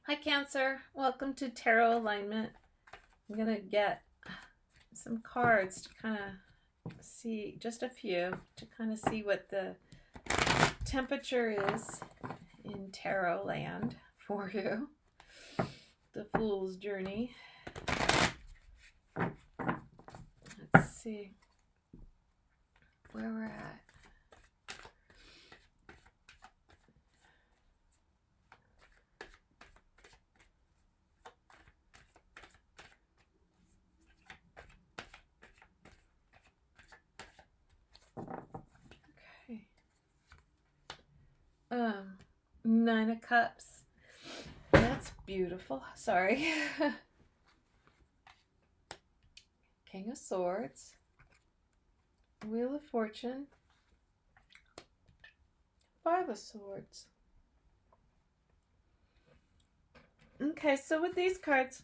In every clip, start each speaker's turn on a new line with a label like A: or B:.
A: Hi Cancer, welcome to Tarot Alignment. I'm going to get some cards to kind of see, just a few, to kind of see what the temperature is in Tarot land for you. The Fool's Journey. Let's see where we're at. Nine of Cups. That's beautiful. Sorry. King of Swords. Wheel of Fortune. Five of Swords. Okay, so with these cards,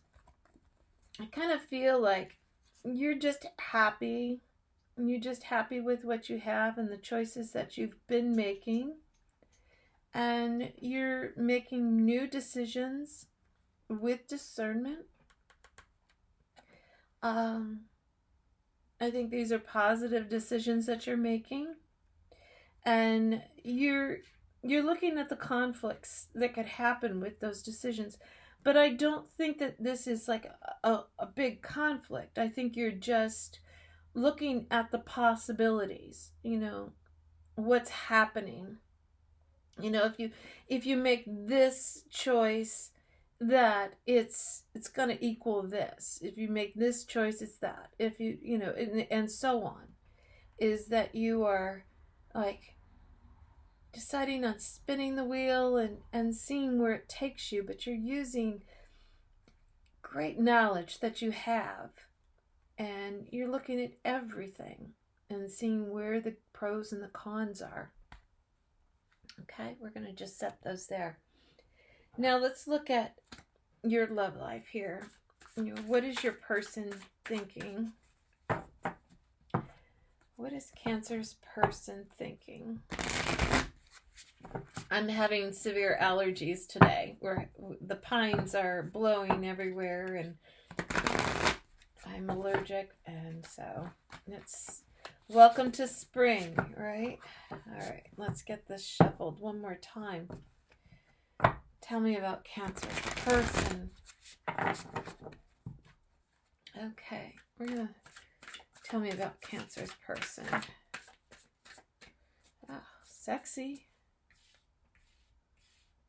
A: I kind of feel like you're just happy. You're just happy with what you have and the choices that you've been making. And you're making new decisions with discernment. I think these are positive decisions that you're making. And you're looking at the conflicts that could happen with those decisions. But I don't think that this is like a big conflict. I think you're just looking at the possibilities, what's happening. If you make this choice, that it's going to equal this. If you make this choice, it's that. If you, and so on, is that you are like deciding on spinning the wheel and seeing where it takes you, but you're using great knowledge that you have, and you're looking at everything and seeing where the pros and the cons are. Okay, we're going to just set those there. Now let's look at your love life here. What is your person thinking? What is Cancer's person thinking? I'm having severe allergies today. The pines are blowing everywhere and I'm allergic, and so it's welcome to spring, right? All right, let's get this shuffled one more time. Tell me about Cancer's person. Okay, we're going to tell me about Cancer's person. Oh, sexy.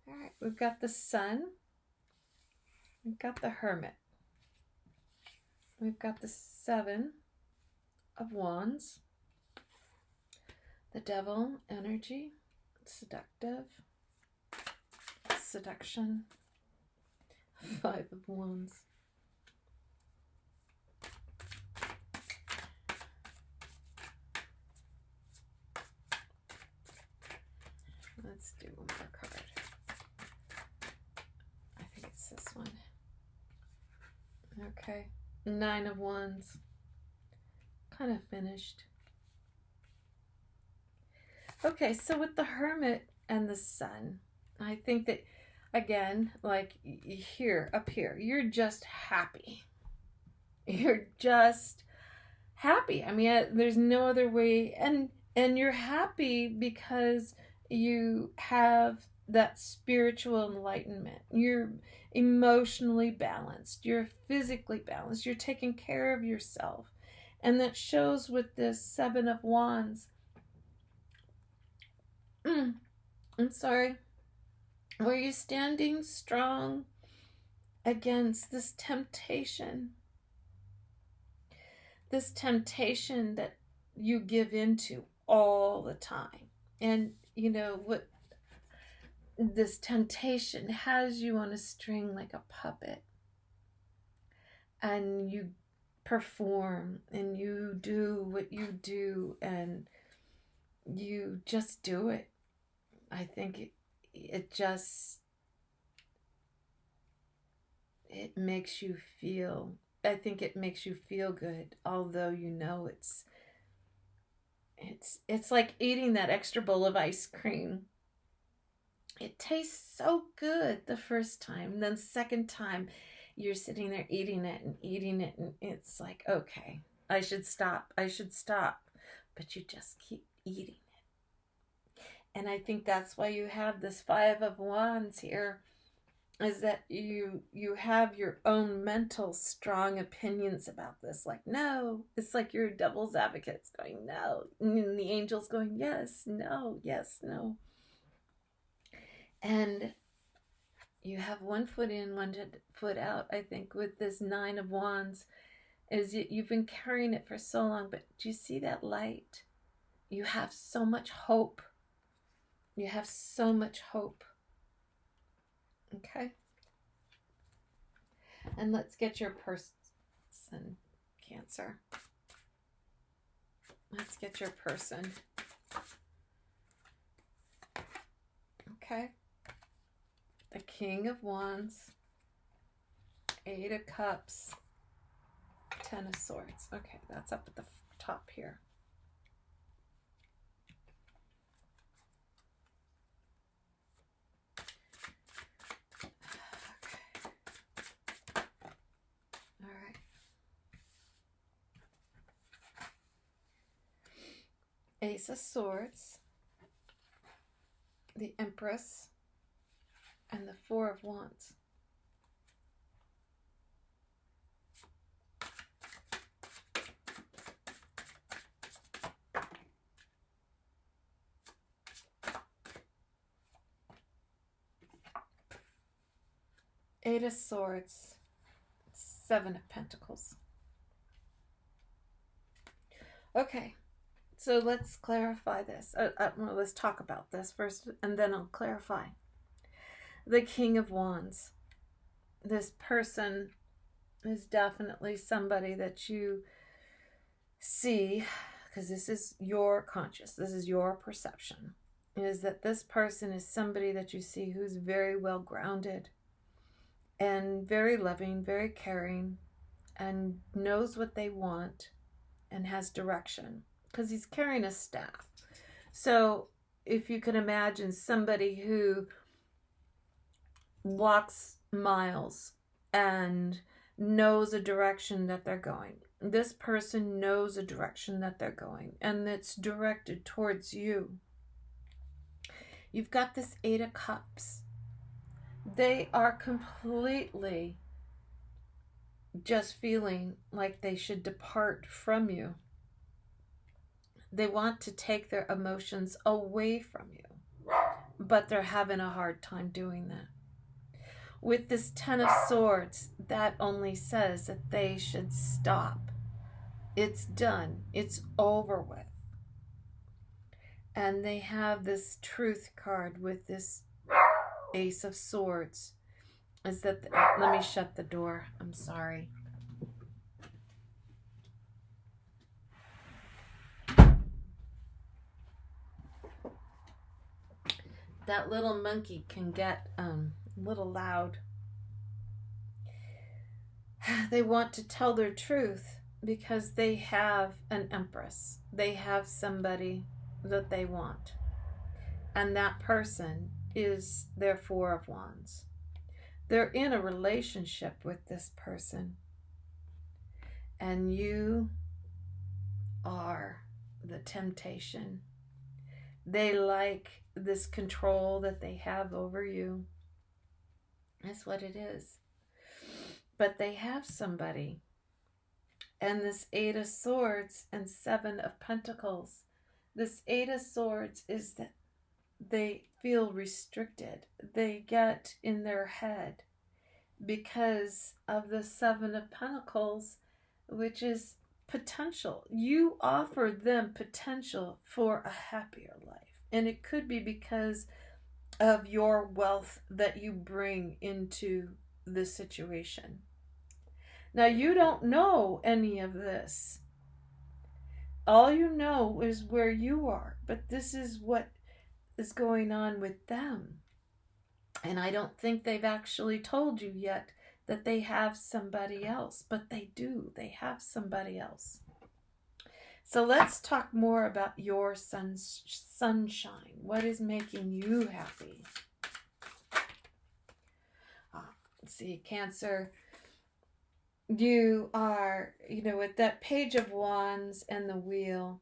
A: All right, we've got the Sun. We've got the Hermit. We've got the Seven of Wands. The Devil, energy, seductive, seduction, Five of Wands. Let's do one more card. I think it's this one. Okay, Nine of Wands. Kind of finished. Okay, so with the Hermit and the Sun, I think that, again, like here, up here, you're just happy. You're just happy. I mean, there's no other way. And you're happy because you have that spiritual enlightenment. You're emotionally balanced. You're physically balanced. You're taking care of yourself. And that shows with this Seven of Wands. I'm sorry. Were you standing strong against this temptation? This temptation that you give into all the time. And what this temptation has you on a string like a puppet. And you perform and you do what you do and you just do it. I think it makes you feel, I think it makes you feel good, although it's like eating that extra bowl of ice cream it tastes so good the first time. Then second time, you're sitting there eating it, and it's like, okay, I should stop. But you just keep eating it. And I think that's why you have this Five of Wands here, is that you have your own mental strong opinions about this. Like, no. It's like your devil's advocate's going, no. And the angel's going, yes, no, yes, no. And you have one foot in, one foot out, I think, with this Nine of Wands. Is you've been carrying it for so long, but do you see that light? You have so much hope. You have so much hope. Okay? And let's get your person, Cancer. Let's get your person. Okay? The King of Wands, Eight of Cups, Ten of Swords. Okay, that's up at the top here. Okay. All right. Ace of Swords, the Empress, and the Four of Wands. Eight of Swords, Seven of Pentacles. Okay, so let's clarify this. Let's talk about this first, and then I'll clarify. The King of Wands. This person is definitely somebody that you see, because this is your conscious, this is your perception, is that this person is somebody that you see who's very well grounded and very loving, very caring, and knows what they want and has direction, because he's carrying a staff. So if you can imagine somebody who walks miles and knows a direction that they're going. This person knows a direction that they're going, and it's directed towards you. You've got this Eight of Cups. They are completely just feeling like they should depart from you. They want to take their emotions away from you, but they're having a hard time doing that. With this Ten of Swords, that only says that they should stop. It's done. It's over with. And they have this Truth card with this Ace of Swords. Is that let me shut the door. I'm sorry. That little monkey can get a little loud. They want to tell their truth because they have an Empress. They have somebody that they want. And that person is their Four of Wands. They're in a relationship with this person. And you are the temptation. They like this control that they have over you. That's what it is. But they have somebody. And this Eight of Swords and Seven of Pentacles. This Eight of Swords is that they feel restricted. They get in their head because of the Seven of Pentacles, which is potential. You offer them potential for a happier life. And it could be because of your wealth that you bring into the situation. Now, you don't know any of this. All you know is where you are. But this is what is going on with them. And I don't think they've actually told you yet that they have somebody else. But they do. They have somebody else. So let's talk more about your sunshine. What is making you happy? See, Cancer, you are, with that Page of Wands and the Wheel,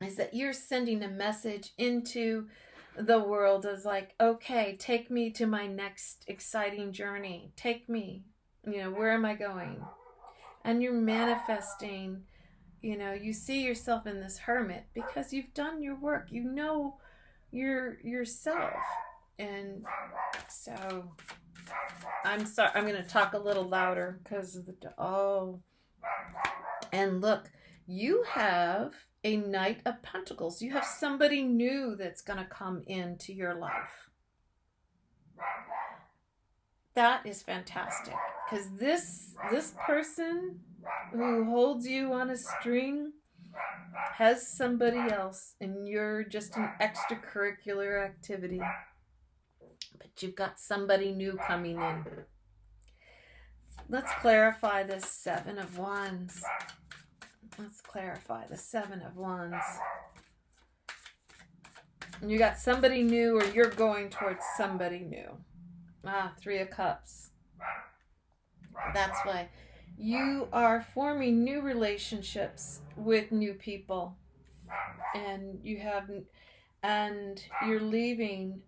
A: is that you're sending a message into the world as like, okay, take me to my next exciting journey. Take me, where am I going? And you're manifesting, you see yourself in this hermit because you've done your work. You know yourself. And so I'm sorry, I'm going to talk a little louder because of and look, you have a Knight of Pentacles. You have somebody new that's going to come into your life. That is fantastic, because this person who holds you on a string has somebody else, and you're just an extracurricular activity. But you've got somebody new coming in. Let's clarify this Seven of Wands. Let's clarify the Seven of Wands. And you got somebody new, or you're going towards somebody new. Three of Cups. That's why you are forming new relationships with new people, and you're leaving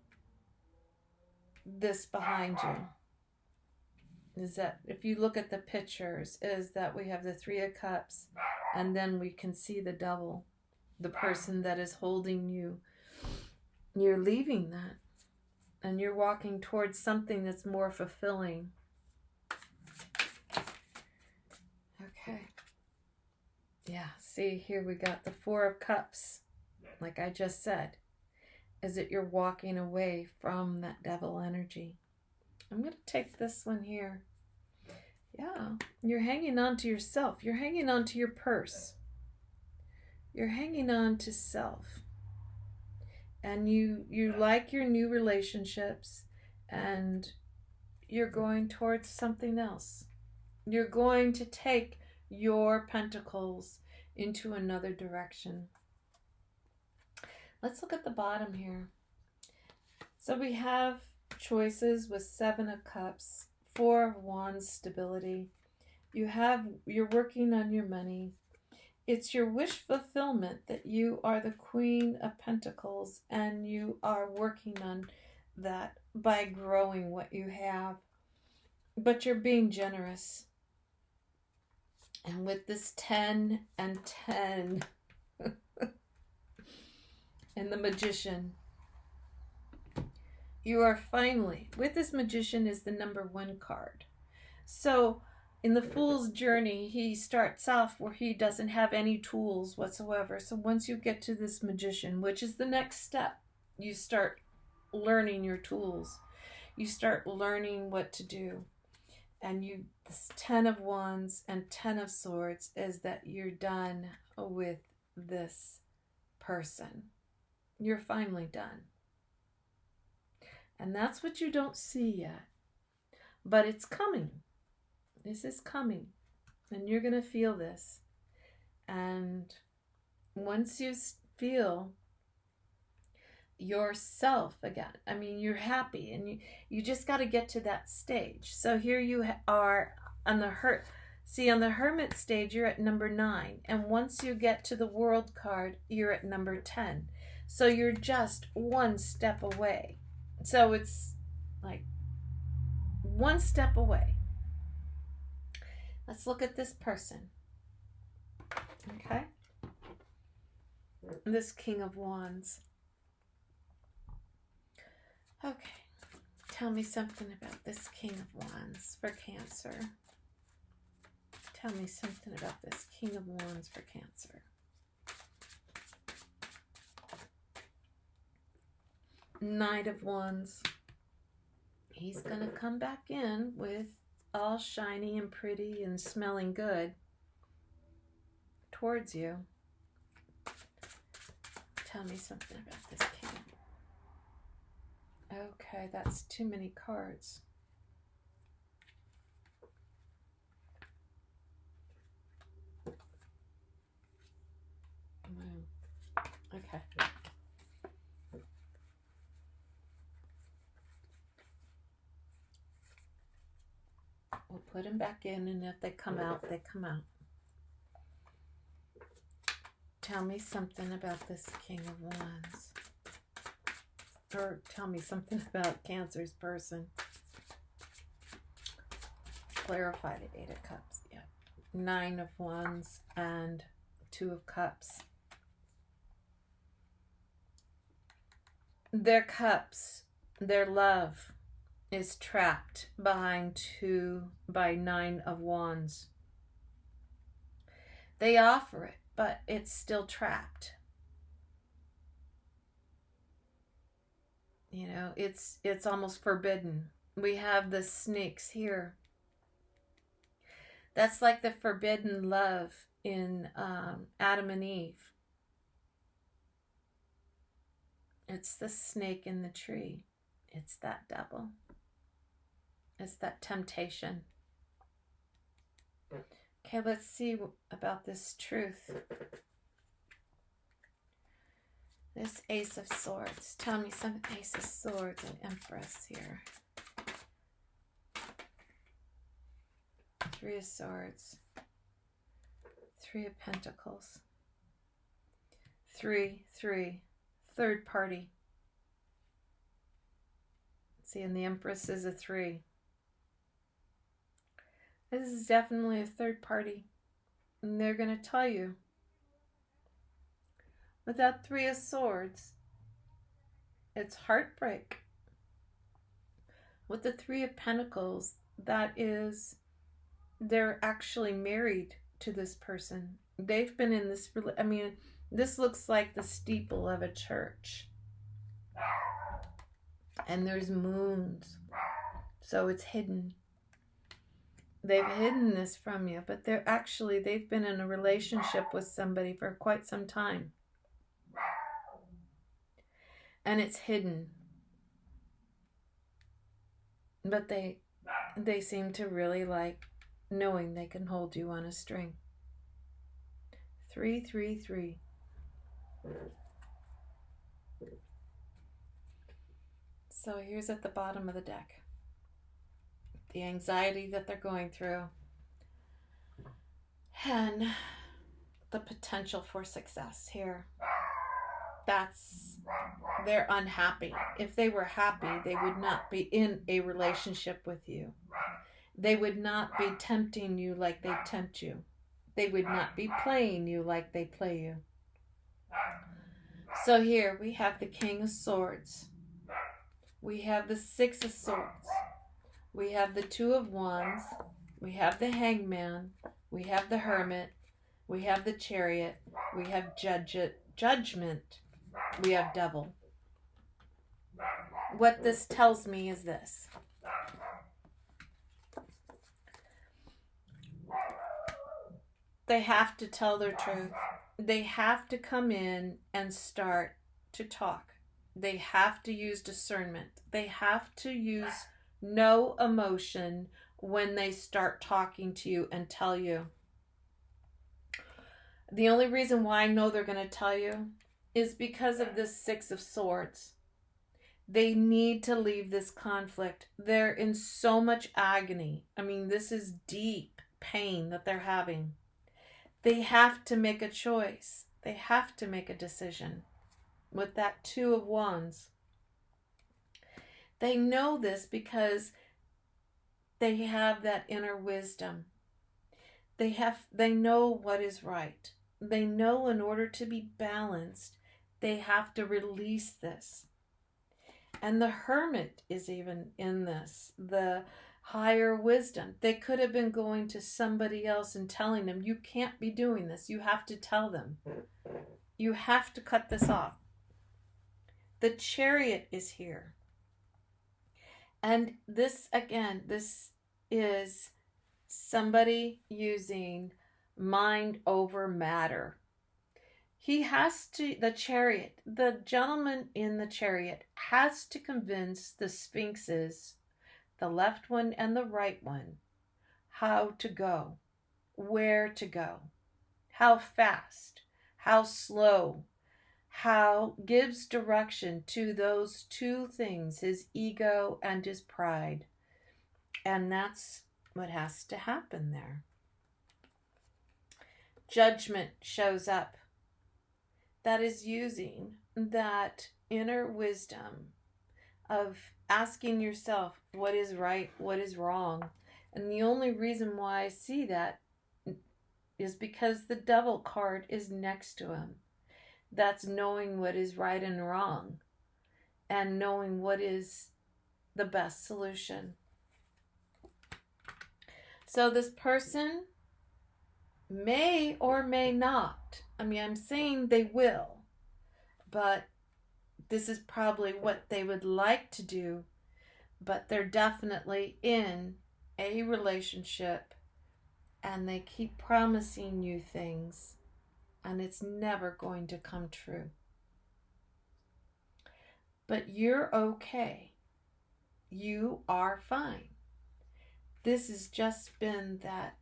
A: this behind you. Is that if you look at the pictures, is that we have the Three of Cups, and then we can see the Devil, the person that is holding you. You're leaving that, and you're walking towards something that's more fulfilling. Okay. Yeah, see, here we got the Four of Cups. Like I just said, is that you're walking away from that devil energy. I'm going to take this one here. Yeah, you're hanging on to yourself. You're hanging on to your purse. You're hanging on to self. And you like your new relationships, and you're going towards something else. You're going to take your pentacles into another direction. Let's look at the bottom here. So we have choices with Seven of Cups, Four of Wands, stability. You're working on your money. It's your wish fulfillment that you are the Queen of Pentacles, and you are working on that by growing what you have. But you're being generous. And with this 10 and 10 and the Magician, you are finally, with this Magician is the number 1 card. So in the Fool's journey, he starts off where he doesn't have any tools whatsoever. So once you get to this Magician, which is the next step, you start learning your tools. You start learning what to do. And this 10 of Wands and 10 of Swords is that you're done with this person. You're finally done. And that's what you don't see yet. But it's coming. This is coming. And you're going to feel this. And once you feel yourself again, I mean, you're happy, and you just got to get to that stage. So here you are on the on the Hermit stage, you're at number 9. And once you get to the World card, you're at number 10. So you're just one step away. So it's like one step away. Let's look at this person. Okay? This King of Wands. Okay. Tell me something about this King of Wands for Cancer. Tell me something about this King of Wands for Cancer. Knight of Wands. He's going to come back in with all shiny and pretty and smelling good towards you. Tell me something about this King. Okay, that's too many cards. Okay. We'll put them back in, and if they come out, they come out. Tell me something about this King of Wands. Or tell me something about Cancer's person. Clarify the Eight of Cups. Yeah. Nine of Wands and Two of Cups. Their cups, their love is trapped by Nine of Wands. They offer it, but it's still trapped. You know, it's almost forbidden. We have the snakes here. That's like the forbidden love in Adam and Eve. It's the snake in the tree. It's that devil. It's that temptation. Okay, let's see about this truth. This Ace of Swords. Tell me some Ace of Swords and Empress here. Three of Swords. Three of Pentacles. Three. Third party. See, and the Empress is a 3. This is definitely a third party. And they're going to tell you. With that Three of Swords, it's heartbreak. With the Three of Pentacles, that is, they're actually married to this person. They've been in this, I mean, this looks like the steeple of a church. And there's moons. So it's hidden. They've hidden this from you, but they've been in a relationship with somebody for quite some time. And it's hidden. But they seem to really like knowing they can hold you on a string. 3. So here's at the bottom of the deck. The anxiety that they're going through. And the potential for success here. They're unhappy. If they were happy, they would not be in a relationship with you. They would not be tempting you like they tempt you. They would not be playing you like they play you. So here we have the King of Swords. We have the Six of Swords. We have the Two of Wands. We have the Hangman. We have the Hermit. We have the Chariot. We have Judgment. We have Devil. What this tells me is this. They have to tell their truth. They have to come in and start to talk. They have to use discernment. They have to use no emotion when they start talking to you and tell you. The only reason why I know they're going to tell you is because of this Six of Swords. They need to leave this conflict. They're in so much agony. I mean, this is deep pain that they're having. They have to make a choice. They have to make a decision. With that Two of Wands. They know this because they have that inner wisdom. They know what is right. They know in order to be balanced, they have to release this. And the Hermit is even in this. The higher wisdom. They could have been going to somebody else and telling them, you can't be doing this. You have to tell them. You have to cut this off. The Chariot is here. And this, again, this is somebody using mind over matter. He has to, the Chariot, the gentleman in the Chariot has to convince the Sphinxes, the left one and the right one, how to go, where to go, how fast, how slow, how gives direction to those two things, his ego and his pride. And that's what has to happen there. Judgment shows up. That is using that inner wisdom of asking yourself what is right, what is wrong. And the only reason why I see that is because the devil card is next to him. That's knowing what is right and wrong and knowing what is the best solution. So this person may or may not. I mean, I'm saying they will, but this is probably what they would like to do, but they're definitely in a relationship and they keep promising you things and it's never going to come true. But you're okay. You are fine. This has just been that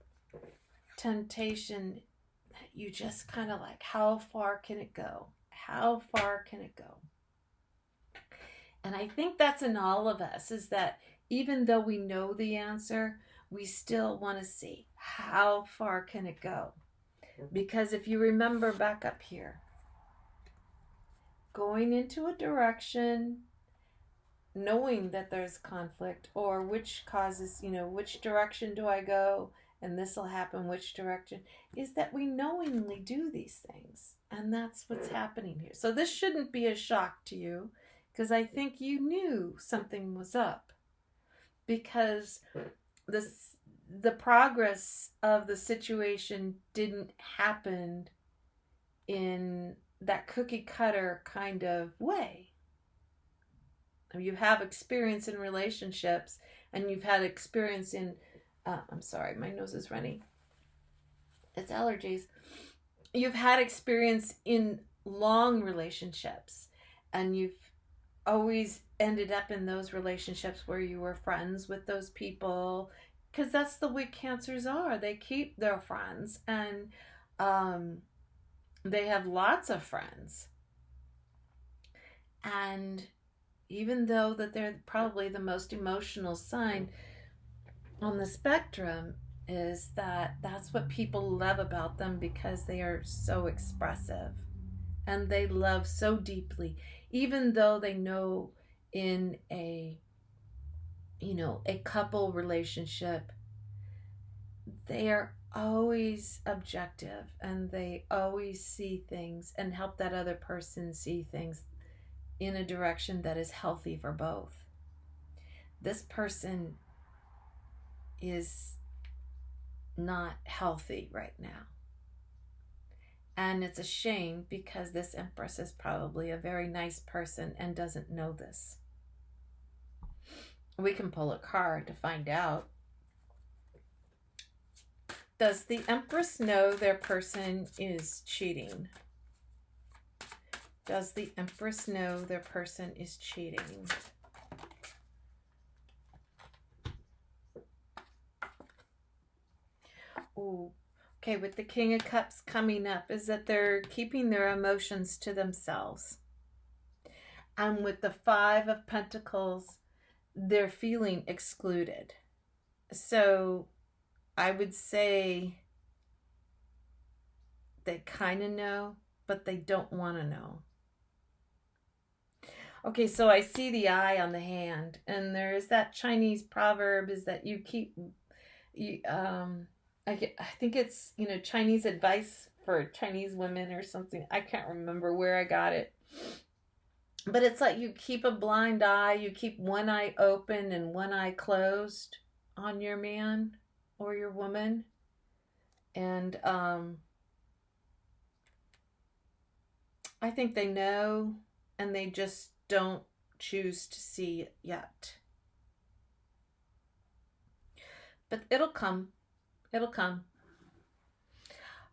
A: temptation that you just kind of like, how far can it go? How far can it go? And I think that's in all of us, is that even though we know the answer, we still want to see how far can it go? Because if you remember back up here, going into a direction, knowing that there's conflict, or which causes, which direction do I go? And this will happen, which direction, is that we knowingly do these things. And that's what's happening here. So this shouldn't be a shock to you, because I think you knew something was up. Because the progress of the situation didn't happen in that cookie cutter kind of way. You have experience in relationships, and you've had experience in I'm sorry, my nose is running. It's allergies. You've had experience in long relationships, and you've always ended up in those relationships where you were friends with those people, because that's the way Cancers are. They keep their friends, and they have lots of friends. And even though that they're probably the most emotional sign on the spectrum, is that that's what people love about them, because they are so expressive and they love so deeply, even though they know in a couple relationship, they are always objective and they always see things and help that other person see things in a direction that is healthy for both. This person is not healthy right now. And it's a shame, because this Empress is probably a very nice person and doesn't know this. We can pull a card to find out. Does the Empress know their person is cheating? Does the Empress know their person is cheating? Ooh, okay, with the King of Cups coming up, is that they're keeping their emotions to themselves. And with the Five of Pentacles, they're feeling excluded. So I would say they kind of know, but they don't want to know. Okay, so I see the eye on the hand, and there is that Chinese proverb, is that I think it's, Chinese advice for Chinese women or something. I can't remember where I got it. But it's like you keep a blind eye, you keep one eye open and one eye closed on your man or your woman. And I think they know, and they just don't choose to see it yet. But it'll come. It'll come.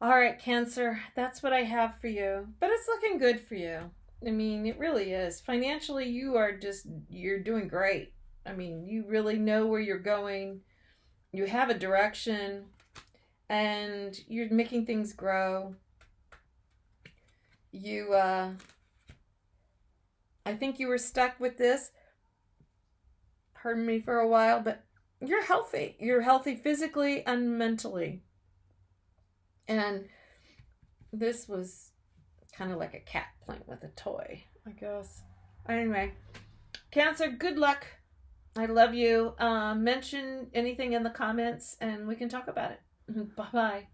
A: All right, Cancer, that's what I have for you. But it's looking good for you. I mean, it really is. Financially, you're doing great. I mean, you really know where you're going. You have a direction, and you're making things grow. I think you were stuck with this, pardon me, for a while, but you're healthy. You're healthy physically and mentally. And this was kind of like a cat playing with a toy, I guess. Anyway, Cancer, good luck. I love you. Mention anything in the comments and we can talk about it. Bye-bye.